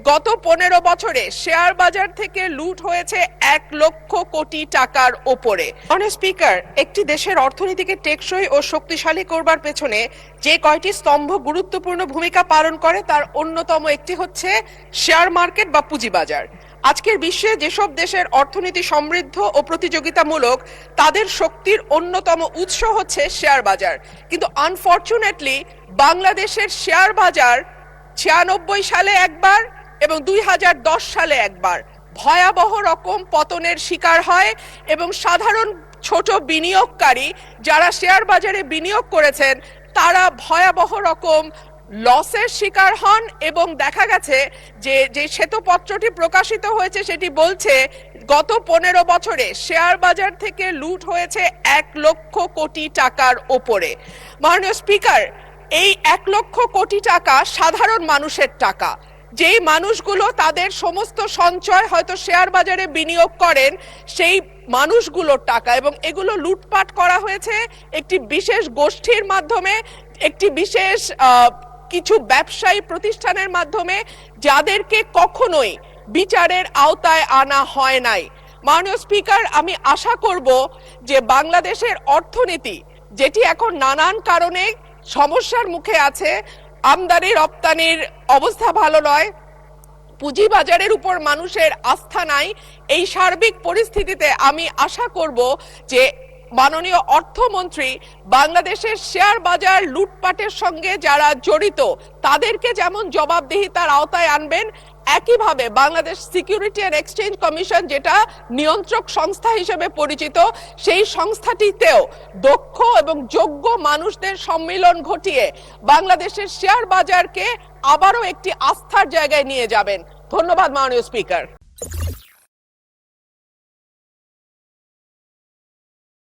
গত 15 বছরে শেয়ার বাজার থেকে লুট হয়েছে 1 লক্ষ কোটি টাকার ওপরে। মাননীয় স্পিকার, একটি দেশের অর্থনীতিকে টেকসই ও শক্তিশালী করবার পেছনে যে কয়টি স্তম্ভ গুরুত্বপূর্ণ ভূমিকা পালন করে তার অন্যতম একটি হচ্ছে শেয়ার মার্কেট বা পুঁজিবাজার। আজকের বিশ্বে যেসব দেশের অর্থনীতি সমৃদ্ধ ও প্রতিযোগিতামূলক তাদের শক্তির অন্যতম উৎস হচ্ছে শেয়ার বাজার, কিন্তু আনফরচুনেটলি বাংলাদেশের শেয়ার বাজার 96 সালে একবার এবং 2010 সালে একবার ভয়াবহ রকম পতনের শিকার হয় এবং সাধারণ ছোট বিনিয়োগকারী যারা শেয়ার বাজারে বিনিয়োগ করেছেন তারা ভয়াবহ রকম লসের শিকার হন এবং দেখা গেছে যে শ্বেতপত্রটি প্রকাশিত হয়েছে সেটি বলছে গত 15 বছরে শেয়ার বাজার থেকে লুট হয়েছে 1 লক্ষ কোটি টাকার ওপরে। মাননীয় স্পিকার, এই 1 লক্ষ কোটি টাকা সাধারণ মানুষের টাকা, যেই মানুষগুলো তাদের সমস্ত সঞ্চয় হয়তো শেয়ার বাজারে বিনিয়োগ করেন সেই মানুষগুলোর টাকা, এবং এগুলো লুটপাট করা হয়েছে একটি বিশেষ গোষ্ঠীর মাধ্যমে, একটি বিশেষ কিছু ব্যবসায়ী প্রতিষ্ঠানের মাধ্যমে যাদেরকে কখনোই বিচারের আওতায় আনা হয় নাই। মাননীয় স্পিকার, আমি আশা করব যে বাংলাদেশের অর্থনীতি যেটি এখন নানান কারণে সমস্যার মুখে আছে, আমদানি রপ্তানির অবস্থা ভালো নয়, পুঁজিবাজারের উপর মানুষের আস্থা নাই, এই সার্বিক পরিস্থিতিতে আমি আশা করব যে মাননীয় অর্থমন্ত্রী বাংলাদেশের শেয়ার বাজার লুটপাটের সঙ্গে যারা জড়িত তাদেরকে যেমন জবাবদিহিতার আওতায় আনবেন, একইভাবে Bangladesh security and exchange commission যেটা নিয়ন্ত্রক সংস্থা হিসেবে পরিচিত সেই সংস্থাটিতেও দক্ষ এবং যোগ্য মানুষদের সম্মিলন ঘটিয়ে বাংলাদেশের শেয়ার বাজারকে আবারও একটি আস্থার জায়গায় নিয়ে যাবেন। ধন্যবাদ মাননীয় স্পিকার।